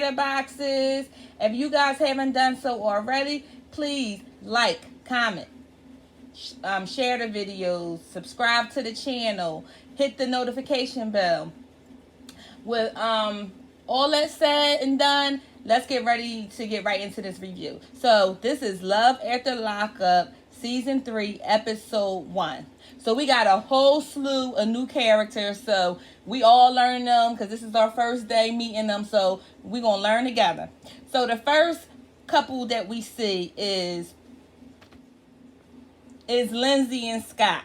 the boxes. If you guys haven't done so already, please like, comment, share the videos, subscribe to the channel, hit the notification bell. With all that said and done, let's get ready to get right into this review. So this is Love After Lockup, Season 3, Episode 1. So we got a whole slew of new characters. So we all learn them because this is our first day meeting them. So we're going to learn together. So the first couple that we see is Lindsay and Scott.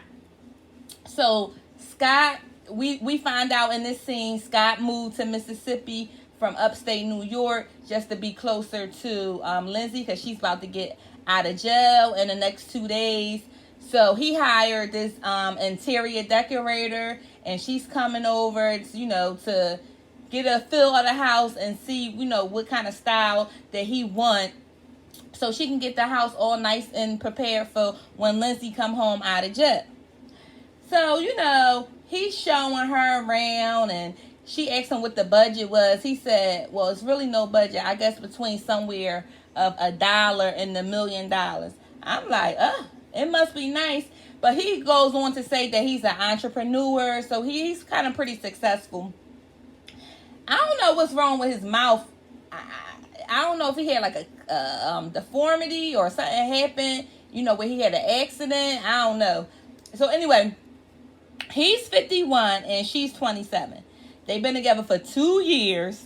So Scott, we find out in this scene, Scott moved to Mississippi from upstate New York just to be closer to Lindsay because she's about to get out of jail in the next 2 days. So he hired this interior decorator, and she's coming over, to get a feel of the house and see, what kind of style that he wants, so she can get the house all nice and prepared for when Lindsay come home out of jail. So, he's showing her around, and she asked him what the budget was. He said, well, it's really no budget. I guess between somewhere of $1 and $1 million. I'm like, it must be nice. But he goes on to say that he's an entrepreneur, so he's kind of pretty successful. I don't know what's wrong with his mouth. I don't know if he had like a deformity or something happened, where he had an accident. I don't know. So anyway, he's 51 and she's 27. They've been together for 2 years.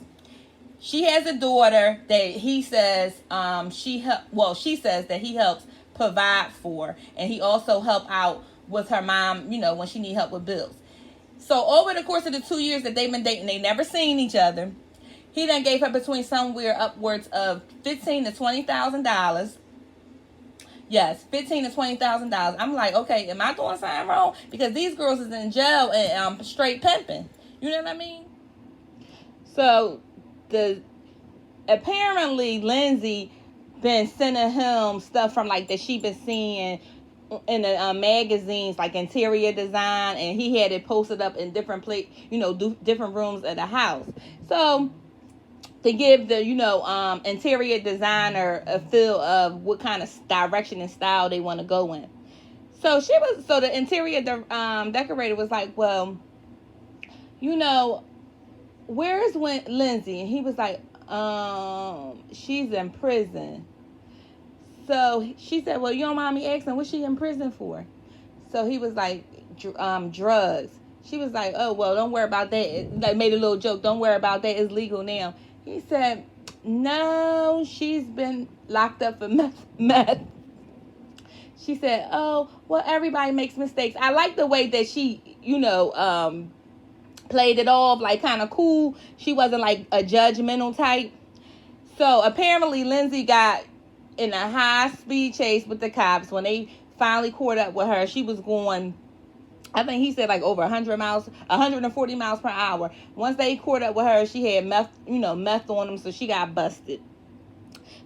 She has a daughter that he says she says that he helps provide for, and he also help out with her mom, when she need help with bills. So over the course of the 2 years that they've been dating, they never seen each other. He then gave her between somewhere upwards of $15,000 to $20,000. Yes, $15,000 to $20,000. I'm like, okay, am I doing something wrong? Because these girls is in jail and straight pimping. You know what I mean? So apparently Lindsay been sending him stuff from like that she been seeing in the magazines, like interior design, and he had it posted up in different different rooms of the house. So to give the interior designer a feel of what kind of direction and style they want to go in. So the interior decorator was like, well, where's Lindsay? And he was like, she's in prison. So she said, well, you don't mind me asking, what's she in prison for? So he was like, drugs. She was like, oh, well, don't worry about that. Like, made a little joke. Don't worry about that. It's legal now. He said, no, she's been locked up for meth. She said, oh, well, everybody makes mistakes. I like the way that she, played it off, like kind of cool. She wasn't like a judgmental type. So apparently Lindsay got in a high-speed chase with the cops. When they finally caught up with her, she was going, I think he said like over 140 miles per hour. Once they caught up with her, she had meth on them, so she got busted.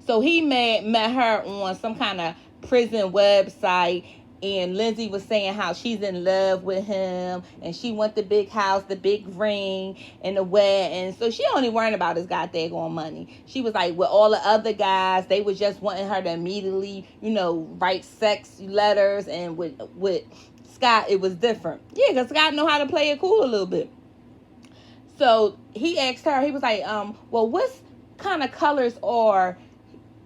So he met her on some kind of prison website, and Lindsay was saying how she's in love with him, and she want the big house, the big ring, and the wedding. So she only worrying about his goddamn money. She was like, with all the other guys, they was just wanting her to immediately, write sex letters, and with Scott, it was different. Yeah, because Scott know how to play it cool a little bit. So he asked her, he was like, well, what kind of colors are,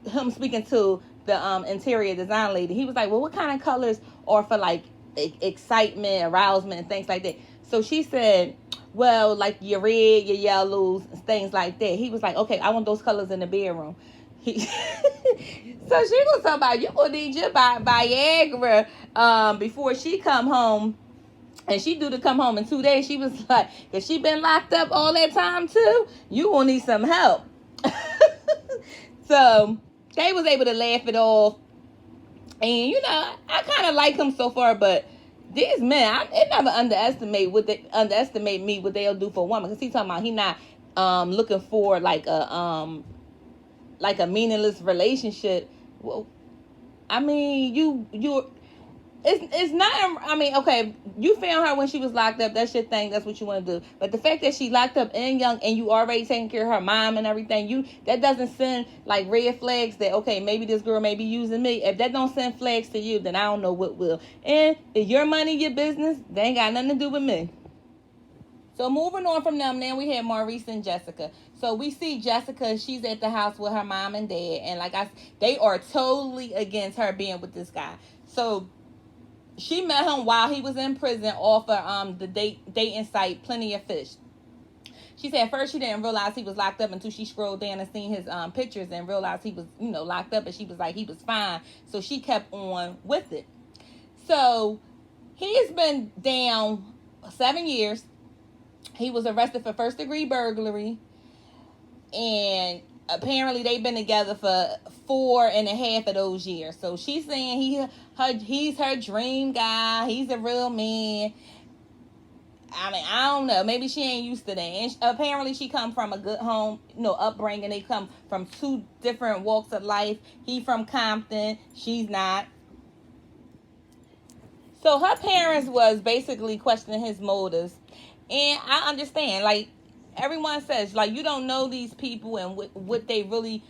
him speaking to the interior design lady, he was like, well, what kind of colors are for like excitement, arousement, and things like that? So she said, well, like your red, your yellows, things like that. He was like, okay, I want those colors in the bedroom. So she was talking about, you gonna need your Viagra before she come home. And she due to come home in 2 days. She was like, if she been locked up all that time too, you gonna need some help. So they was able to laugh it off. And, I kind of like him so far, but these men, it never underestimate me what they'll do for a woman. Because he talking about he not looking for like a meaningless relationship. Well, I mean, It's not, I mean, okay, you found her when she was locked up. That's your thing. That's what you want to do. But the fact that she locked up and young, and you already taking care of her mom and everything, that doesn't send like red flags that, okay, maybe this girl may be using me. If that don't send flags to you, then I don't know what will. And if your money, your business, they ain't got nothing to do with me. So moving on from them, now we have Maurice and Jessica. So we see Jessica, she's at the house with her mom and dad, and they are totally against her being with this guy. So she met him while he was in prison off of the dating site Plenty of Fish. She said at first she didn't realize he was locked up until she scrolled down and seen his pictures and realized he was, locked up, and she was like, he was fine. So she kept on with it. So he's been down 7 years. He was arrested for first-degree burglary, and apparently they've been together for 4.5 of those years. So she's saying he's her dream guy. He's a real man. I mean, I don't know. Maybe she ain't used to that. And apparently she come from a good home, upbringing. They come from 2 different walks of life. He from Compton. She's not. So her parents was basically questioning his motives. And I understand, like, everyone says, like, you don't know these people and what they really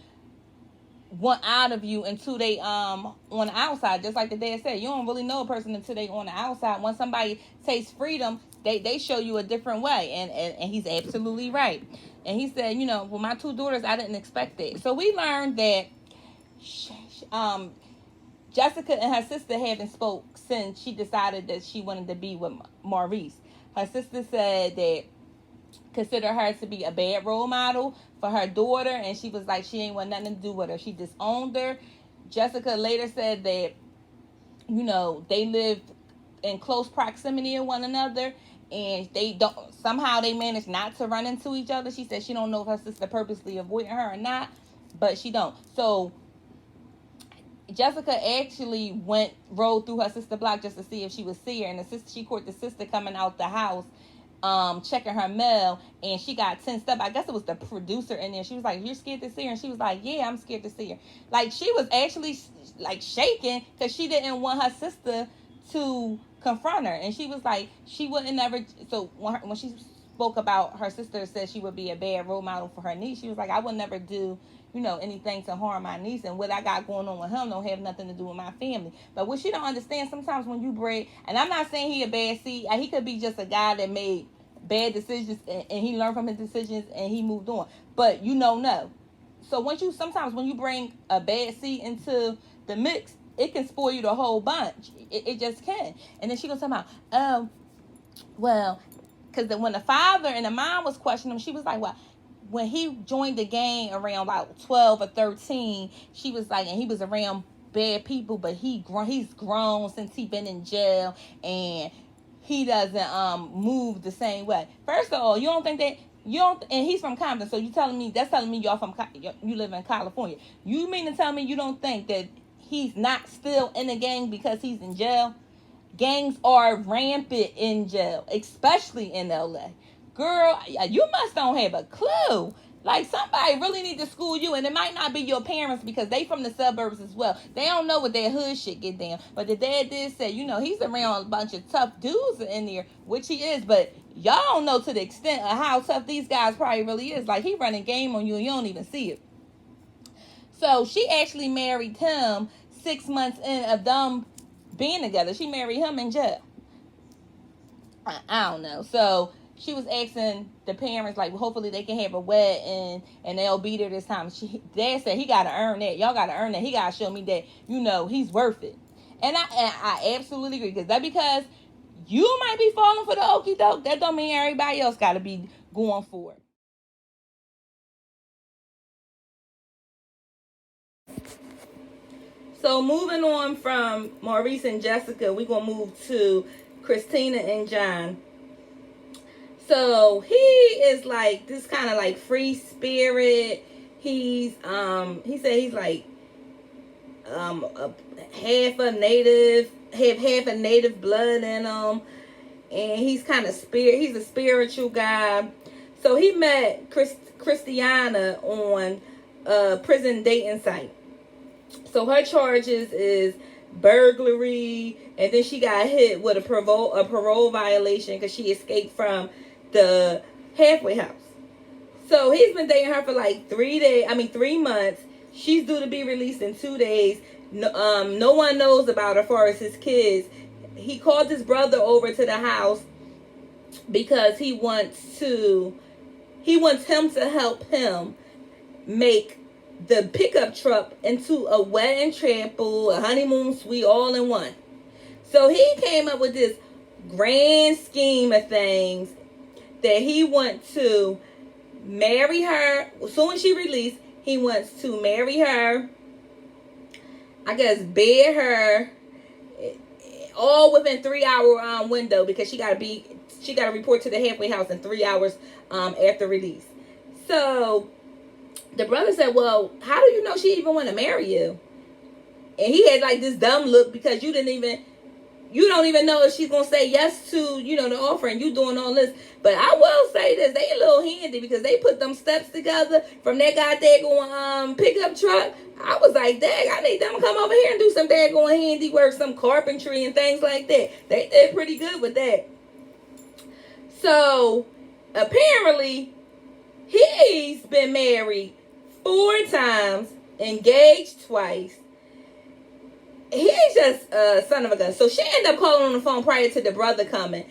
want out of you until they on the outside. Just like the dad said, you don't really know a person until they on the outside. When somebody takes freedom, they show you a different way. And he's absolutely right. And he said, with my 2 daughters, I didn't expect that. So we learned that Jessica and her sister haven't spoke since she decided that she wanted to be with Maurice. Her sister said that consider her to be a bad role model for her daughter, and she was like, she ain't want nothing to do with her. She disowned her. Jessica later said that, they lived in close proximity of one another, and they managed not to run into each other. She said she don't know if her sister purposely avoiding her or not, but she don't. So Jessica actually rode through her sister block just to see if she would see her, and she caught the sister coming out the house, checking her mail, and she got tensed up. I guess it was the producer in there. She was like, "You're scared to see her?" And she was like, "Yeah, I'm scared to see her." Like, she was actually like shaking because she didn't want her sister to confront her, and she was like, she wouldn't never. So when she spoke about her sister said she would be a bad role model for her niece, she was like, I would never do anything to harm my niece, and what I got going on with him don't have nothing to do with my family. But what she don't understand, sometimes when you break, and I'm not saying he a bad seed, he could be just a guy that made bad decisions and he learned from his decisions and he moved on. But no. So sometimes when you bring a bad seed into the mix, it can spoil you the whole bunch. It just can. And then she gonna talk about, well, because when the father and the mom was questioning him, she was like, well, when he joined the gang around like 12 or 13, she was like, and he was around bad people, but he's grown since he been in jail, and he doesn't move the same way. First of all, you don't think that, and he's from Compton, so that's telling me you live in California. You mean to tell me you don't think that he's not still in the gang because he's in jail? Gangs are rampant in jail, especially in LA. Girl, you must don't have a clue. Like, somebody really need to school you, and it might not be your parents because they from the suburbs as well. They don't know what their hood shit get down. But the dad did say, he's around a bunch of tough dudes in there, which he is, but y'all don't know to the extent of how tough these guys probably really is. Like, he running game on you and you don't even see it. So she actually married him 6 months in of them being together. She married him in jail. I don't know. So she was asking the parents, like, hopefully they can have a wedding and they'll be there this time. Dad said he got to earn that. Y'all got to earn that. He got to show me that, he's worth it. And I absolutely agree. Because you might be falling for the okie doke. That don't mean everybody else got to be going for it. So moving on from Maurice and Jessica, we're going to move to Christina and John. So he is like this kind of like free spirit. He said he's like half a native blood in him, and he's kind of he's a spiritual guy. So he met Christiana on a prison dating site. So her charges is burglary, and then she got hit with a parole violation because she escaped from the halfway house. So he's been dating her for like 3 months. She's due to be released in 2 days. No one knows about her as far as his kids. He called his brother over to the house because he wants him to help him make the pickup truck into a wedding chapel, a honeymoon suite, all in one. So he came up with this grand scheme of things that he wants to marry her. As soon as she released, he wants to marry her, I guess bed her, all within 3-hour window, because she got to report to the halfway house in 3 hours after release. So the brother said, well, how do you know she even want to marry you? And he had like this dumb look because you don't even know if she's going to say yes to, the offer, and you doing all this. But I will say this, they a little handy because they put them steps together from that goddamn pickup truck. I was like, dang, I need them to come over here and do some daggone handiwork, some carpentry and things like that. They did pretty good with that. So apparently he's been married 4 times, engaged twice. He's just a son of a gun. So she ended up calling on the phone prior to the brother coming,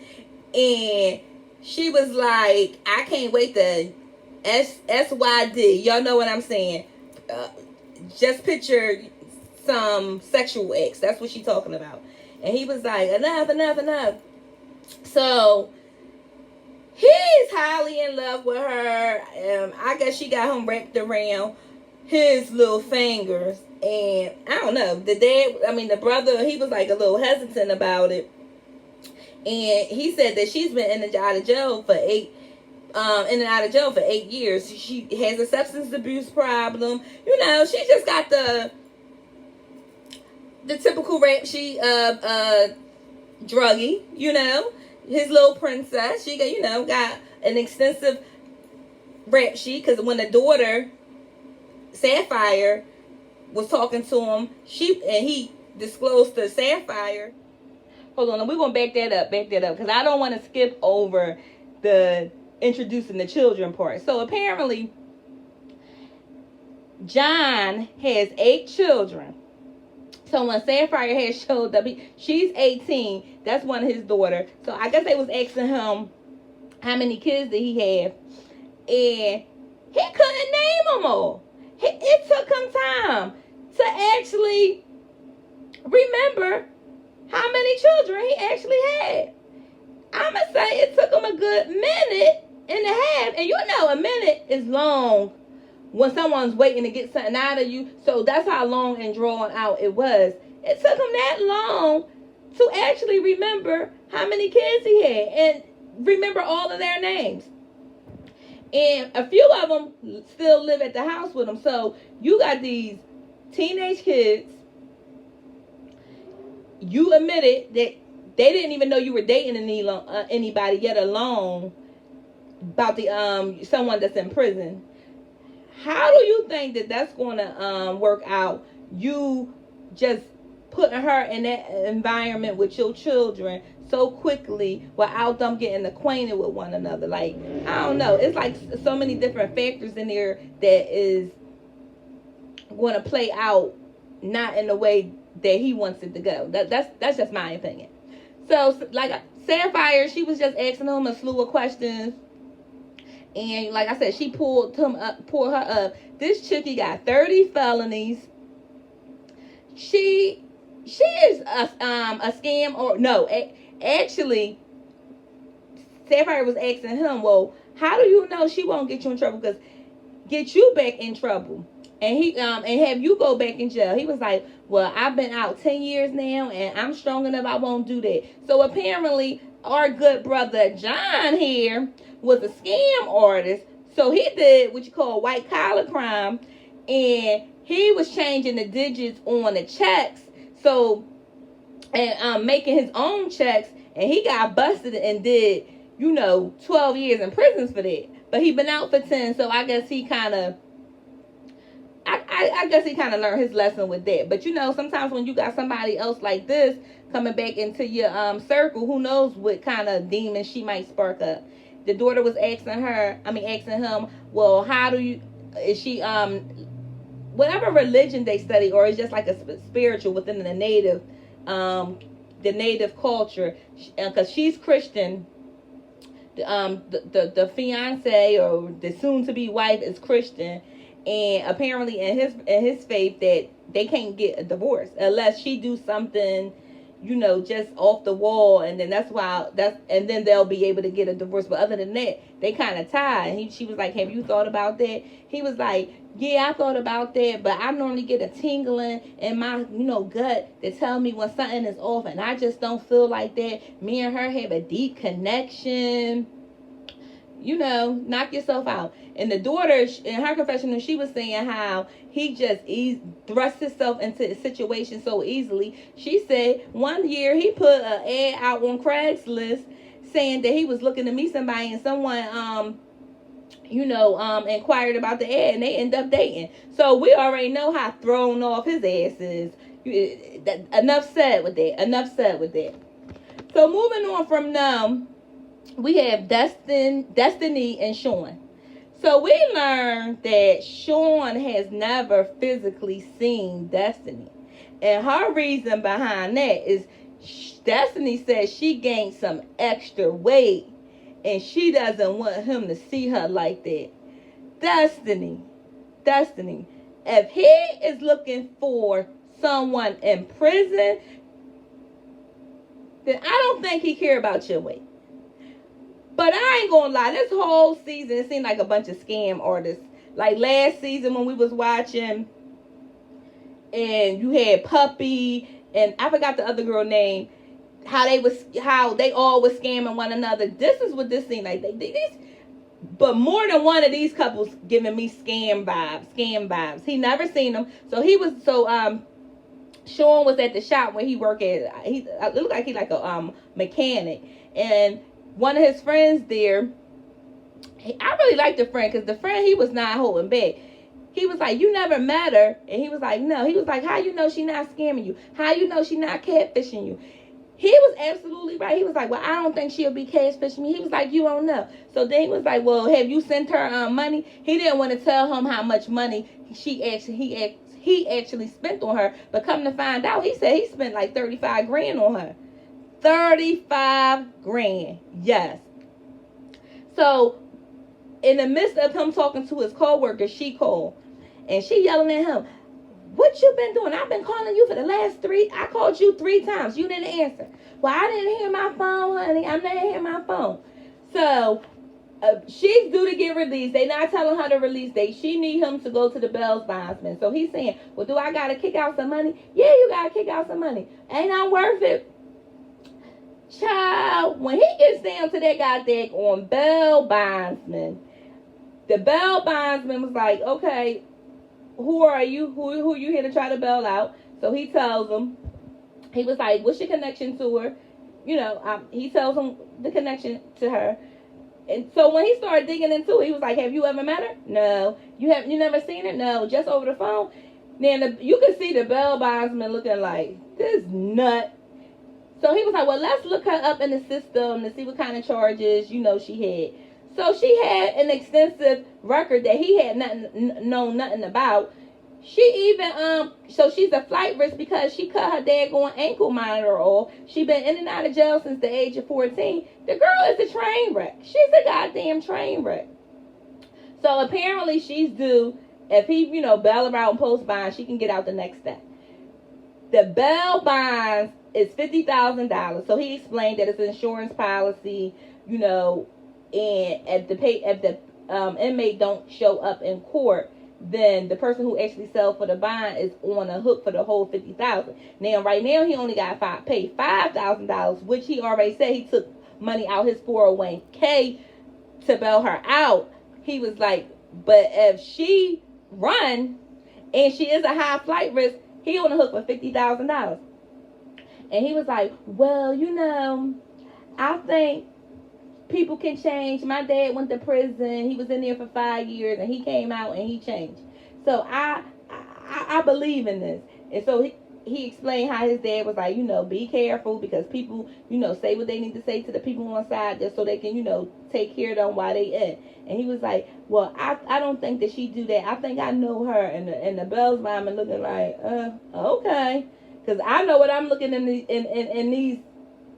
and she was like, I can't wait to SYD. Y'all know what I'm saying. Just picture some sexual acts. That's what she's talking about. And he was like, enough. So he's highly in love with her. I guess she got him wrapped around his little fingers. And I don't know, the brother, he was like a little hesitant about it. And he said that she's been in and out of jail for 8 years. She has a substance abuse problem. She just got the typical rap sheet of druggie, his little princess. She got an extensive rap sheet, because when the daughter, Sapphire, was talking to him, he disclosed to Sapphire. Hold on, we're going to back that up, because I don't want to skip over the introducing the children part. So apparently, John has 8 children. So when Sapphire had showed up, she's 18. That's one of his daughters. So I guess they was asking him how many kids did he have, and he couldn't name them all. It took him time to actually remember how many children he actually had. I'm going to say it took him a good minute and a half. And a minute is long when someone's waiting to get something out of you. So that's how long and drawn out it was. It took him that long to actually remember how many kids he had and remember all of their names. And a few of them still live at the house with him. So you got these teenage kids. You admitted that they didn't even know you were dating anybody, yet alone about the someone that's in prison. How do you think that that's going to work out? You just putting her in that environment with your children so quickly without them getting acquainted with one another. Like, I don't know. It's like so many different factors in there that is going to play out not in the way that he wants it to go. That's just my opinion. So, like Sapphire, she was just asking him a slew of questions. And like I said, she pulled her up. This chickie got 30 felonies. She is a scam, or no, actually, Sapphire was asking him, well, how do you know she won't get you in trouble? Because get you back in trouble and have you go back in jail. He was like, well, I've been out 10 years now and I'm strong enough, I won't do that. So apparently our good brother John here was a scam artist. So he did what you call white collar crime, and he was changing the digits on the checks. So, and making his own checks, and he got busted and did, 12 years in prison for that. But he been out for 10, so I guess he kind of, I I guess he kind of learned his lesson with that. But you know, sometimes when you got somebody else like this coming back into your circle, who knows what kind of demon she might spark up. The daughter was asking him, well, how do you, is she whatever religion they study, or it's just like a spiritual within the native culture, because she's Christian. The fiance or the soon to be wife is Christian, and apparently in his faith that they can't get a divorce unless she do something, you know, just off the wall, and then and then they'll be able to get a divorce. But other than that, they kind of tied. She was like, have you thought about that? He was like, yeah, I thought about that, but I normally get a tingling in my, you know, gut to tell me when something is off, and I just don't feel like that. Me and her have a deep connection. You know, knock yourself out. And the daughter, in her confession, she was saying how he just thrust himself into a situation so easily. She said one year he put an ad out on Craigslist saying that he was looking to meet somebody, and someone inquired about the ad, and they end up dating. So we already know how thrown off his ass is. Enough said with that. So moving on from them, we have Destiny and SHAWN. So we learned that SHAWN has never physically seen Destiny. And her reason behind that is Destiny says she gained some extra weight, and she doesn't want him to see her like that. Destiny. If he is looking for someone in prison, then I don't think he care about your weight. But I ain't gonna lie, this whole season it seemed like a bunch of scam artists. Like last season when we was watching, and you had Puppy and I forgot the other girl name, how they all was scamming one another. This is what this seemed like. But more than one of these couples giving me scam vibes. He never seen them. SHAWN was at the shop where he worked at. It looked like he like a mechanic, and one of his friends there, I really liked the friend, because the friend, he was not holding back. He was like, you never met her. And he was like, no. He was like, how you know she not scamming you? How you know she not catfishing you? He was absolutely right. He was like, well, I don't think she'll be catfishing me. He was like, you don't know. So then he was like, well, have you sent her money? He didn't want to tell him how much money he actually spent on her. But come to find out, he said he spent like 35 grand on her. 35 grand. Yes. So in the midst of him talking to his co-worker, she called, and she yelling at him, what you been doing? I've been calling you for the last I called you 3 times. You didn't answer. Well, I didn't hear my phone, honey. I didn't hear my phone. So she's due to get released. They not telling her the release date. She need him to go to the bail bondsman. So he's saying, well, do I got to kick out some money? Yeah, you got to kick out some money. Ain't not worth it. Child, when he gets down to that goddamn on bail bondsman, the bail bondsman was like, okay, who are you? Who you here to try to bail out? So he tells him, he was like, what's your connection to her? You know, he tells him the connection to her. And so when he started digging into it, he was like, have you ever met her? No. You never seen her? No. Just over the phone? Then you could see the bail bondsman looking like, this nut. So he was like, well, let's look her up in the system to see what kind of charges, she had. So she had an extensive record that he had known nothing about. She even, so she's a flight risk because she cut her daggone ankle monitor off. She been in and out of jail since the age of 14. The girl is a train wreck. She's a goddamn train wreck. So apparently she's due, if he, bail her out and post bond, she can get out the next day. The bail bonds is $50,000. So he explained that it's an insurance policy, and if the inmate don't show up in court, then the person who actually sells for the bond is on a hook for the whole $50,000. Now, right now, he only got paid $5,000, which he already said he took money out his 401k to bail her out. He was like, but if she run and she is a high flight risk, he on the hook for $50,000. And he was like, well, I think people can change. My dad went to prison. He was in there for 5 years, and he came out and he changed. So I I believe in this. And so he explained how his dad was like, you know, be careful because people, you know, say what they need to say to the people on side just so they can, you know, take care of them while they in. And he was like, well, I don't think that she do that. I think I know her. And the Bell's mom and looking like, okay. Because I know what I'm looking in these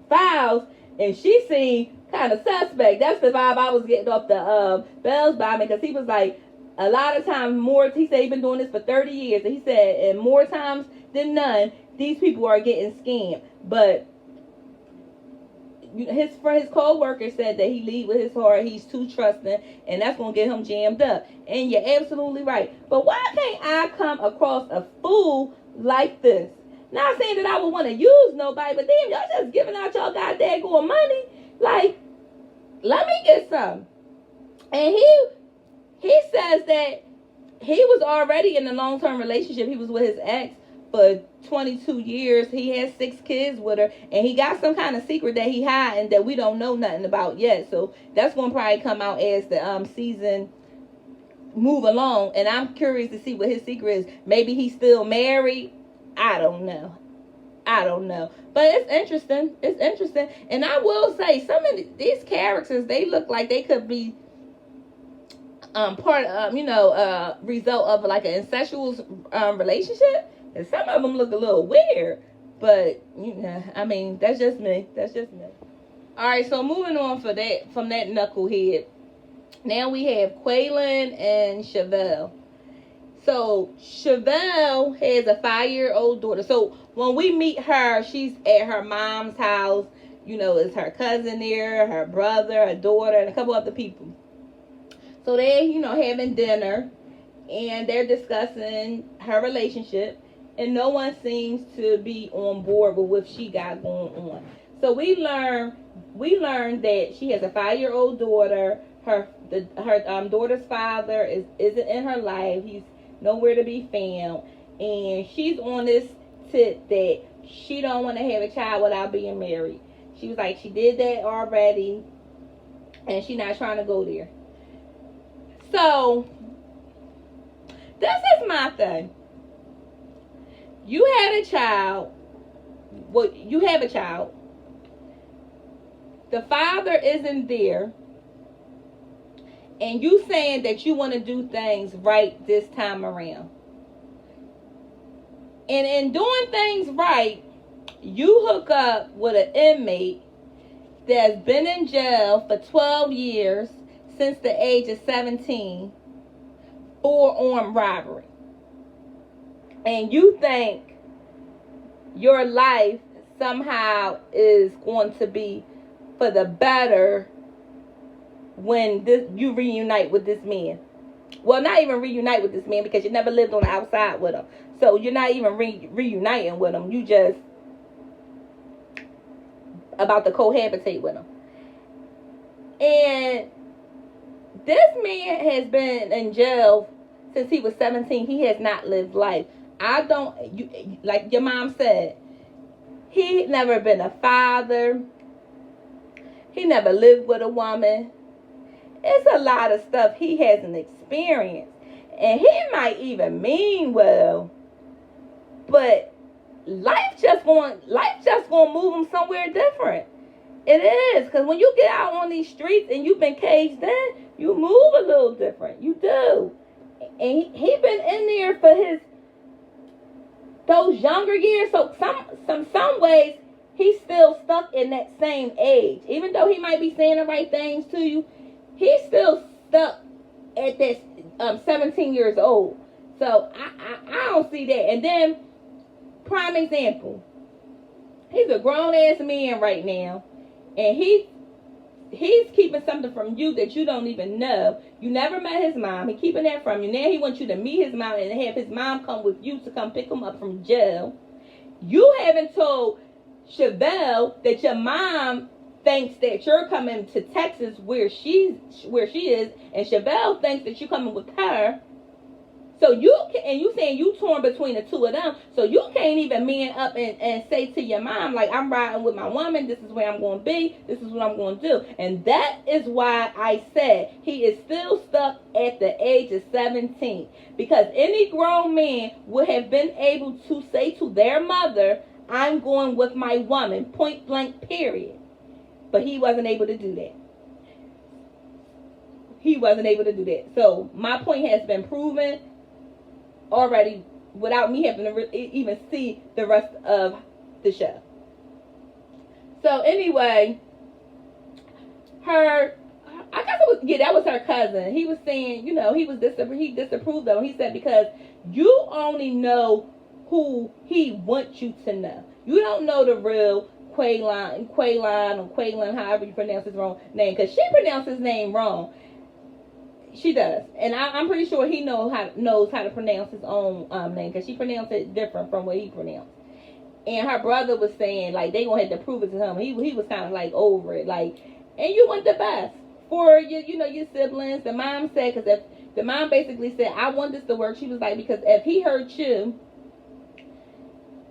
files, and she seemed kind of suspect. That's the vibe I was getting off the Bell's bombing, because he was like, a lot of times more, he said he's been doing this for 30 years, and he said, and more times than none, these people are getting scammed. But his co-worker said that he lead with his heart, he's too trusting, and that's going to get him jammed up. And you're absolutely right. But why can't I come across a fool like this? Not saying that I would want to use nobody, but damn, y'all just giving out y'all goddamn money. Like, let me get some. And he says that he was already in a long-term relationship. He was with his ex for 22 years. He had 6 kids with her, and he got some kind of secret that he hiding that we don't know nothing about yet. So that's going to probably come out as the season move along, and I'm curious to see what his secret is. Maybe he's still married. I don't know. But it's interesting. And I will say, some of these characters, they look like they could be part of, result of like an incestuous relationship. And some of them look a little weird. But, I mean, that's just me. All right, so moving on from that knucklehead. Now we have Quaylen and Chevelle. So Chevelle has a 5-year-old daughter. So when we meet her, she's at her mom's house. It's her cousin there, her brother, her daughter, and a couple other people. So they're, having dinner, and they're discussing her relationship, and no one seems to be on board with what she got going on. So we learned that she has a 5-year-old daughter. Her daughter's father isn't in her life. He's nowhere to be found, and she's on this tip that she don't want to have a child without being married. She was like, she did that already, and she's not trying to go there. So this is my thing. You had a child. Well, you have a child. The father isn't there. And you saying that you want to do things right this time around. And in doing things right, you hook up with an inmate that's been in jail for 12 years since the age of 17 for armed robbery. And you think your life somehow is going to be for the better when you reunite with this man. Well, not even reunite with this man, because you never lived on the outside with him. So you're not even reuniting with him. You just about to cohabitate with him. And this man has been in jail since he was 17. He has not lived life. Like your mom said, he never been a father. He never lived with a woman. It's a lot of stuff he hasn't experienced. And he might even mean well. But life just going to move him somewhere different. It is. Because when you get out on these streets and you've been caged in, you move a little different. You do. And he been in there for those younger years. So some ways he's still stuck in that same age. Even though he might be saying the right things to you, he's still stuck at that 17 years old. So I don't see that. And then, prime example, he's a grown-ass man right now, and he's keeping something from you that you don't even know. You never met his mom. He's keeping that from you. Now he wants you to meet his mom and have his mom come with you to come pick him up from jail. You haven't told Chevelle that your mom thinks that you're coming to Texas where she is, and Chevelle thinks that you're coming with her. So you can, and you saying you torn between the two of them, so you can't even man up and say to your mom, like, I'm riding with my woman, this is where I'm going to be, this is what I'm going to do. And that is why I said he is still stuck at the age of 17. Because any grown man would have been able to say to their mother, I'm going with my woman, point blank, period. But he wasn't able to do that. He wasn't able to do that. So my point has been proven already without me having to even see the rest of the show. So anyway, I guess it was, that was her cousin. He was saying, you know, he disapproved of him. He said, because you only know who he wants you to know. You don't know the real Quaylon, however you pronounce his wrong name, because she pronounced his name wrong. She does, and I'm pretty sure he knows how to pronounce his own name, because she pronounced it different from what he pronounced. And her brother was saying, like, they gonna have to prove it to him. He was kind of like over it, like, and you want the best for your siblings. The mom said, because if the mom basically said, I want this to work, she was like, because if he hurt you,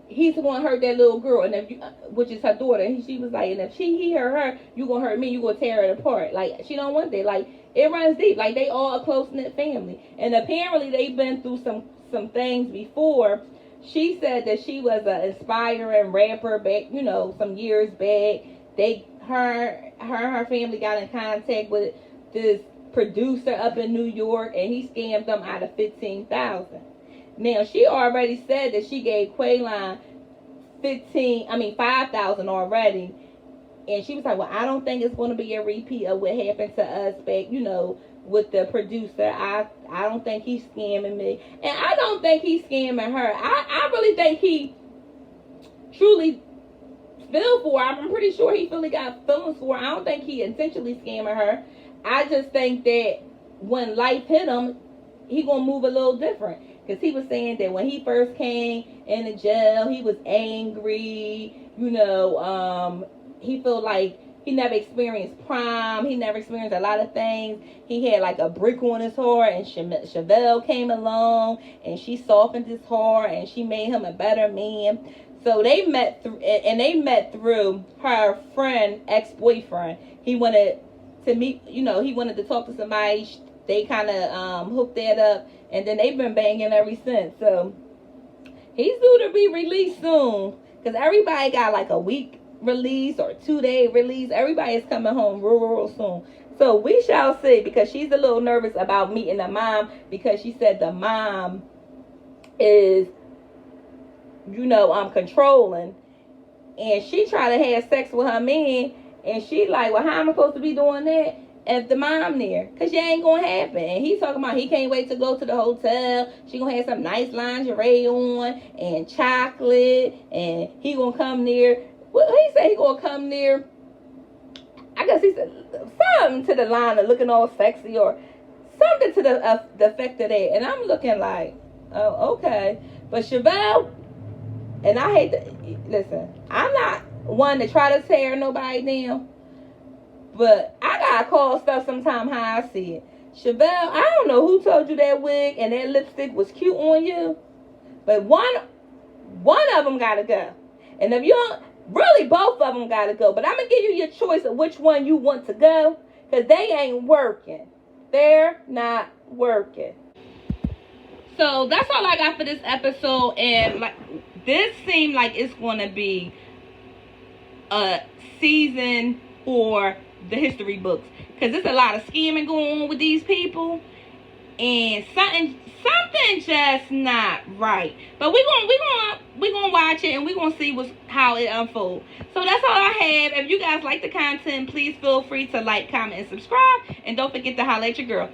he's going to hurt that little girl, and if you, which is her daughter. And she was like, and if he hurt her, you going to hurt me, you going to tear it apart. Like, she don't want that. Like, it runs deep. Like, they all a close-knit family. And apparently they've been through some things before. She said that she was an inspiring rapper back, some years back. Her family got in contact with this producer up in New York, and he scammed them out of $15,000. Now, she already said that she gave Quaylon $5,000 already. And she was like, well, I don't think it's going to be a repeat of what happened to us back, with the producer. I don't think he's scamming me. And I don't think he's scamming her. I really think he truly feel for her. I'm pretty sure he really got feelings for her. I don't think he intentionally scamming her. I just think that when life hit him, he going to move a little different. Because he was saying that when he first came into jail, he was angry. He felt like he never experienced prom. He never experienced a lot of things. He had like a brick on his heart, and Chevelle came along, and she softened his heart, and she made him a better man. So they met through her friend, ex-boyfriend. He wanted to meet, he wanted to talk to somebody. They kind of hooked that up, and then they've been banging ever since. So he's due to be released soon, because everybody got like a week release or 2-day release. Everybody is coming home real soon. So we shall see, because she's a little nervous about meeting the mom, because she said the mom is, controlling, and she tried to have sex with her man, and she like, well, how am I supposed to be doing that if the mom there? Because it ain't gonna happen. And he's talking about he can't wait to go to the hotel. She gonna have some nice lingerie on and chocolate, and he gonna come there. Well, he said he gonna come there, I guess he said something to the line of looking all sexy, or something to the effect of that. And I'm looking like, oh, okay. But Chevelle, and I hate to, listen, I'm not one to try to tear nobody down, but I gotta call stuff sometimes how I see it. Chevelle, I don't know who told you that wig and that lipstick was cute on you, but one of them gotta go. And if you don't, really both of them gotta go. But I'm gonna give you your choice of which one you want to go, because they ain't working. They're not working. So that's all I got for this episode. And like, this seemed like it's gonna be a season for the history books, because there's a lot of scamming going on with these people, and something just not right. But we're gonna watch it, and we're gonna see how it unfolds. So that's all I have. If you guys like the content, please feel free to like, comment, and subscribe, and don't forget to holler at your girl.